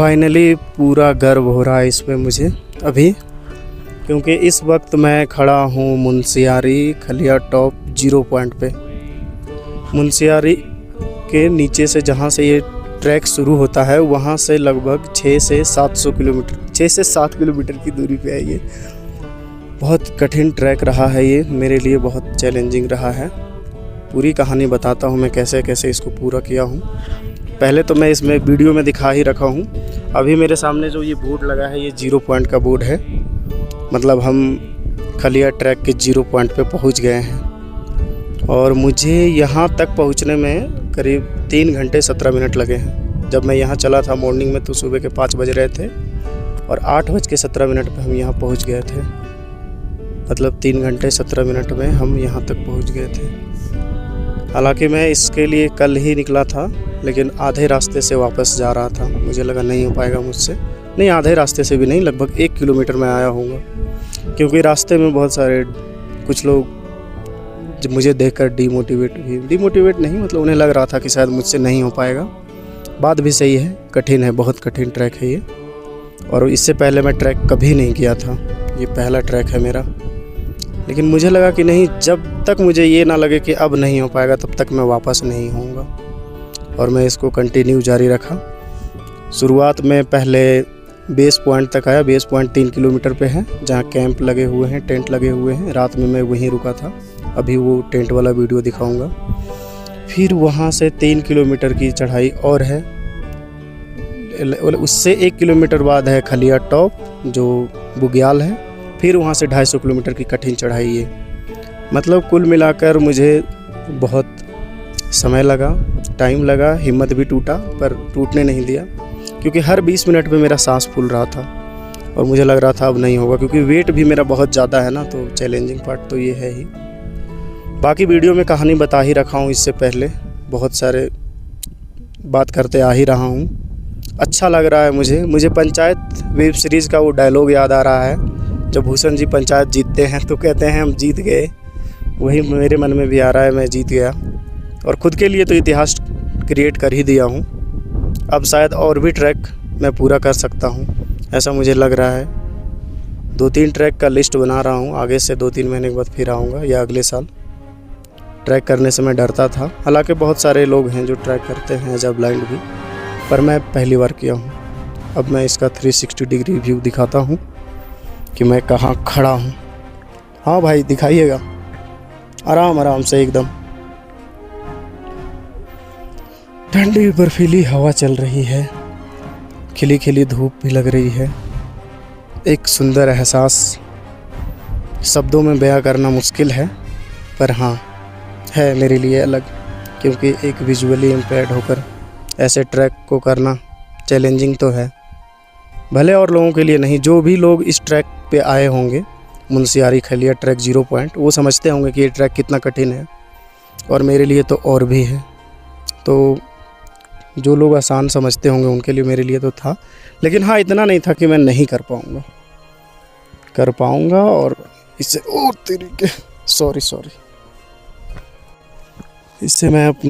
Finally पूरा गर्व हो रहा है इसमें मुझे अभी, क्योंकि इस वक्त मैं खड़ा हूँ मुनस्यारी खलिया टॉप 0 पॉइंट पे। मुनस्यारी के नीचे से जहाँ से ये ट्रैक शुरू होता है वहाँ से लगभग 6 से 7 किलोमीटर की दूरी पे है ये। बहुत कठिन ट्रैक रहा है ये मेरे लिए, बहुत चैलेंजिंग रहा है। पूरी कहानी बताता हूँ मैं कैसे कैसे इसको पूरा किया हूँ। पहले तो मैं इसमें वीडियो में दिखा ही रखा हूँ। अभी मेरे सामने जो ये बोर्ड लगा है ये 0 पॉइंट का बोर्ड है, मतलब हम खलिया ट्रैक के 0 पॉइंट पे पहुँच गए हैं। और मुझे यहाँ तक पहुँचने में करीब 3 घंटे 17 मिनट लगे हैं। जब मैं यहाँ चला था मॉर्निंग में तो सुबह के 5 बज रहे थे और 8:17 पर हम यहाँ पहुँच गए थे। मतलब 3 घंटे 17 मिनट में हम यहाँ तक पहुँच गए थे। हालांकि मैं इसके लिए कल ही निकला था, लेकिन आधे रास्ते से वापस जा रहा था। मुझे लगा नहीं हो पाएगा मुझसे, नहीं आधे रास्ते से भी नहीं, लगभग 1 किलोमीटर में आया होऊंगा, क्योंकि रास्ते में बहुत सारे कुछ लोग जब मुझे देखकर डिमोटिवेट नहीं, मतलब उन्हें लग रहा था कि शायद मुझसे नहीं हो पाएगा। बात भी सही है, कठिन है, बहुत कठिन ट्रैक है ये। और इससे पहले मैं ट्रैक कभी नहीं किया था, ये पहला ट्रैक है मेरा। लेकिन मुझे लगा कि नहीं, जब तक मुझे ये ना लगे कि अब नहीं हो पाएगा तब तक मैं वापस नहीं होऊंगा। और मैं इसको कंटिन्यू जारी रखा। शुरुआत में पहले बेस पॉइंट तक आया। बेस पॉइंट 3 किलोमीटर पे है, जहाँ कैंप लगे हुए हैं, टेंट लगे हुए हैं। रात में मैं वहीं रुका था, अभी वो टेंट वाला वीडियो दिखाऊंगा। फिर वहाँ से 3 किलोमीटर की चढ़ाई और है। उससे 1 किलोमीटर बाद है खलिया टॉप जो बुग्याल है। फिर वहाँ से 250 किलोमीटर की कठिन चढ़ाई है। मतलब कुल मिलाकर मुझे बहुत समय लगा, टाइम लगा, हिम्मत भी टूटा, पर टूटने नहीं दिया, क्योंकि हर 20 मिनट पे मेरा सांस फूल रहा था और मुझे लग रहा था अब नहीं होगा, क्योंकि वेट भी मेरा बहुत ज़्यादा है ना, तो चैलेंजिंग पार्ट तो ये है ही। बाकी वीडियो में कहानी बता ही रखा हूँ, इससे पहले बहुत सारे बात करते आ ही रहा हूँ। अच्छा लग रहा है मुझे पंचायत वेब सीरीज़ का वो डायलॉग याद आ रहा है, जब भूषण जी पंचायत जीतते हैं तो कहते हैं हम जीत गए। वही मेरे मन में भी आ रहा है, मैं जीत गया। और ख़ुद के लिए तो इतिहास क्रिएट कर ही दिया हूँ। अब शायद और भी ट्रैक मैं पूरा कर सकता हूँ, ऐसा मुझे लग रहा है। 2-3 ट्रैक का लिस्ट बना रहा हूँ, आगे से 2-3 महीने के बाद फिर आऊँगा या अगले साल। ट्रैक करने से मैं डरता था, हालांकि बहुत सारे लोग हैं जो ट्रैक करते हैं एज अ ब्लाइंड भी, पर मैं पहली बार किया हूँ। अब मैं इसका 360 डिग्री व्यू दिखाता हूँ कि मैं कहाँ खड़ा हूँ। हाँ भाई दिखाइएगा, आराम से एकदम। ठंडी बर्फीली हवा चल रही है, खिली खिली धूप भी लग रही है। एक सुंदर एहसास शब्दों में बयां करना मुश्किल है, पर हाँ है मेरे लिए अलग, क्योंकि एक विजुअली इम्पेयर्ड होकर ऐसे ट्रैक को करना चैलेंजिंग तो है। भले और लोगों के लिए नहीं, जो भी लोग इस ट्रैक पे आए होंगे मुनस्यारी खलिया ट्रैक 0 पॉइंट, वो समझते होंगे कि ये ट्रैक कितना कठिन है, और मेरे लिए तो और भी है। तो जो लोग आसान समझते होंगे उनके लिए, मेरे लिए तो था। लेकिन हाँ, इतना नहीं था कि मैं नहीं कर पाऊँगा। और इससे और तरीके सॉरी इससे मैं अपने